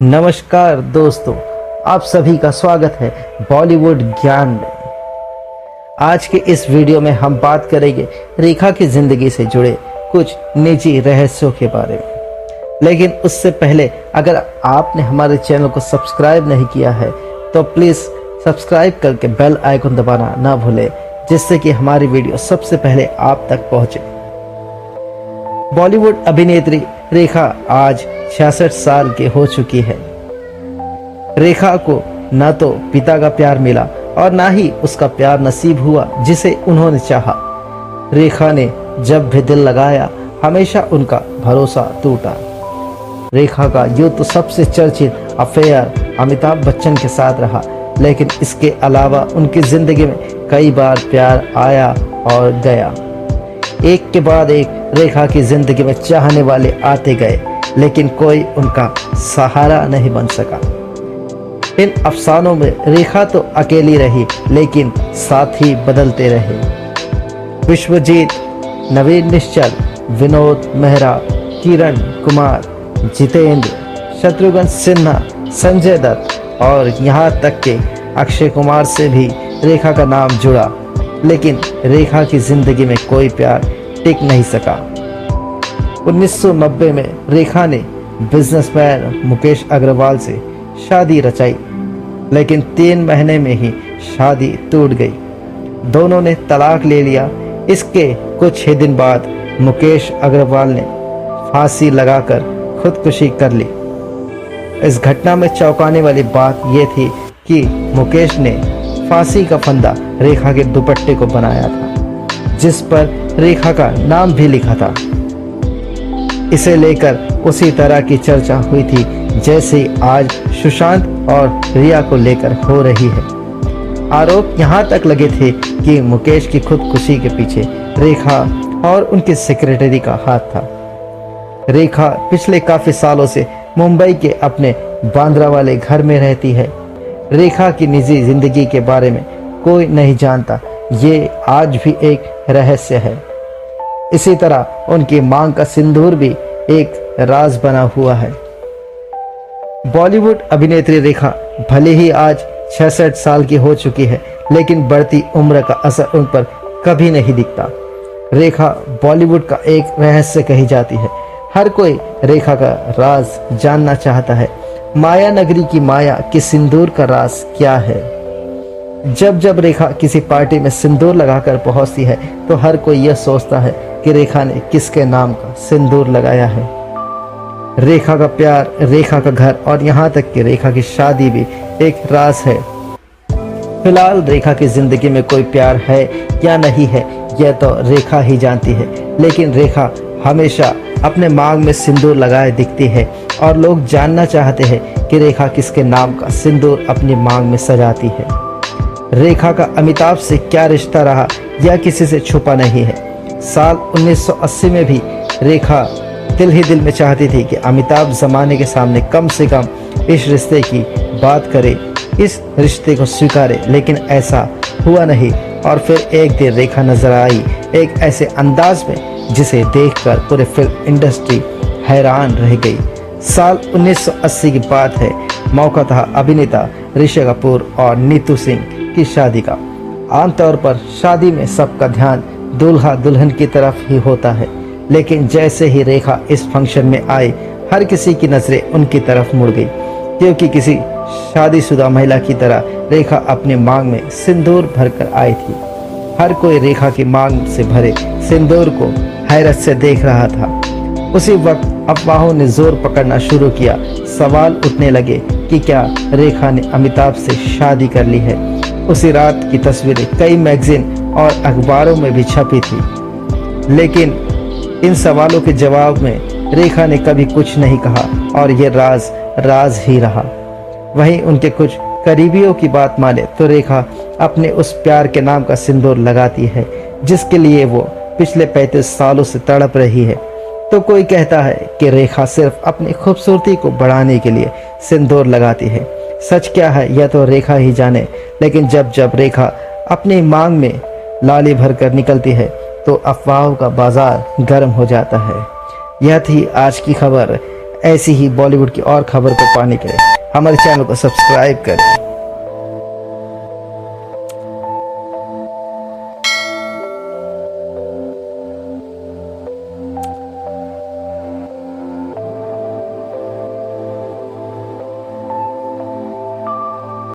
नमस्कार दोस्तों, आप सभी का स्वागत है बॉलीवुड ज्ञान में। आज के इस वीडियो में हम बात करेंगे रेखा की जिंदगी से जुड़े कुछ निजी रहस्यों के बारे में। लेकिन उससे पहले अगर आपने हमारे चैनल को सब्सक्राइब नहीं किया है तो प्लीज़ सब्सक्राइब करके बेल आइकन दबाना ना भूलें, जिससे कि हमारी वीडियो सबसे पहले आप तक पहुंचे। बॉलीवुड अभिनेत्री रेखा आज 66 साल की हो चुकी है। रेखा को न तो पिता का प्यार मिला और ना ही उसका प्यार नसीब हुआ जिसे उन्होंने चाहा। रेखा ने जब भी दिल लगाया हमेशा उनका भरोसा टूटा। रेखा का यूं तो सबसे चर्चित अफेयर अमिताभ बच्चन के साथ रहा, लेकिन इसके अलावा उनकी जिंदगी में कई बार प्यार आया और गया। एक के बाद एक रेखा की जिंदगी में चाहने वाले आते गए, लेकिन कोई उनका सहारा नहीं बन सका। इन अफसानों में रेखा तो अकेली रही, लेकिन साथी बदलते रहे। विश्वजीत, नवीन निश्चल, विनोद मेहरा, किरण कुमार, जितेंद्र, शत्रुघ्न सिन्हा, संजय दत्त और यहाँ तक के अक्षय कुमार से भी रेखा का नाम जुड़ा, लेकिन रेखा की जिंदगी में कोई प्यार टिक नहीं सका। 1990 में रेखा ने बिजनेसमैन मुकेश अग्रवाल से शादी रचाई, लेकिन 3 महीने में ही शादी टूट गई। दोनों ने तलाक ले लिया। इसके कुछ ही दिन बाद मुकेश अग्रवाल ने फांसी लगाकर खुदकुशी कर ली। इस घटना में चौंकाने वाली बात यह थी कि मुकेश ने फांसी का फंदा रेखा के दुपट्टे को बनाया था, जिस पर रेखा का नाम भी लिखा था। इसे लेकर उसी तरह की चर्चा हुई थी जैसे आज सुशांत और रिया को लेकर हो रही है। आरोप यहाँ तक लगे थे कि मुकेश की खुदकुशी के पीछे रेखा और उनके सेक्रेटरी का हाथ था। रेखा पिछले काफी सालों से मुंबई के अपने बांद्रा वाले घर में रहती है। रेखा की निजी जिंदगी के बारे में कोई नहीं जानता, ये आज भी एक रहस्य है। इसी तरह उनकी मांग का सिंदूर भी एक राज बना हुआ है। बॉलीवुड अभिनेत्री रेखा भले ही आज 66 साल की हो चुकी है, लेकिन बढ़ती उम्र का असर उन पर कभी नहीं दिखता। रेखा बॉलीवुड का एक रहस्य कही जाती है। हर कोई रेखा का राज जानना चाहता है। माया नगरी की माया कि सिंदूर का राज क्या है। जब जब रेखा किसी पार्टी में सिंदूर लगाकर पहुंचती है तो हर कोई यह सोचता है कि रेखा ने किसके नाम का सिंदूर लगाया है। रेखा का प्यार, रेखा का घर और यहाँ तक कि रेखा की शादी भी एक राज है। फिलहाल रेखा की जिंदगी में कोई प्यार है या नहीं है यह तो रेखा ही जानती है, लेकिन रेखा हमेशा अपने मांग में सिंदूर लगाए दिखती है और लोग जानना चाहते हैं कि रेखा किसके नाम का सिंदूर अपनी मांग में सजाती है। रेखा का अमिताभ से क्या रिश्ता रहा यह किसी से छुपा नहीं है। साल 1980 में भी रेखा दिल ही दिल में चाहती थी कि अमिताभ जमाने के सामने कम से कम इस रिश्ते की बात करे, इस रिश्ते को स्वीकारे, लेकिन ऐसा हुआ नहीं। और फिर एक दिन रेखा नजर आई एक ऐसे अंदाज में जिसे देखकर पूरे फिल्म इंडस्ट्री हैरान रह गई। साल 1980 की बात है। मौका था अभिनेता ऋषि कपूर और नीतू सिंह की शादी का। आमतौर पर शादी में सबका ध्यान दूल्हा दुल्हन की तरफ ही होता है, लेकिन जैसे ही रेखा इस फंक्शन में आई हर किसी की नजरें उनकी तरफ मुड़ गई, क्योंकि किसी शादीशुदा महिला की तरह रेखा अपनी मांग में सिंदूर भरकर आई थी। हर कोई रेखा की मांग से भरे सिंदूर को हैरत से देख रहा था। उसी वक्त अफवाहों ने जोर पकड़ना शुरू किया। सवाल उठने लगे कि क्या रेखा ने अमिताभ से शादी कर ली है। उसी रात की तस्वीरें कई मैगजीन और अखबारों में भी छपी थी, लेकिन इन सवालों के जवाब में रेखा ने कभी कुछ नहीं कहा और ये राज राज ही रहा। वहीं उनके कुछ करीबियों की बात माने तो रेखा अपने उस प्यार के नाम का सिंदूर लगाती है जिसके लिए वो पिछले 35 सालों से तड़प रही है। तो कोई कहता है कि रेखा सिर्फ अपनी खूबसूरती को बढ़ाने के लिए सिंदूर लगाती है। सच क्या है यह तो रेखा ही जाने, लेकिन जब जब रेखा अपनी मांग में लाली भरकर निकलती है तो अफवाहों का बाजार गर्म हो जाता है। यह थी आज की खबर। ऐसी ही बॉलीवुड की और खबर को पाने के लिए हमारे चैनल को सब्सक्राइब करें।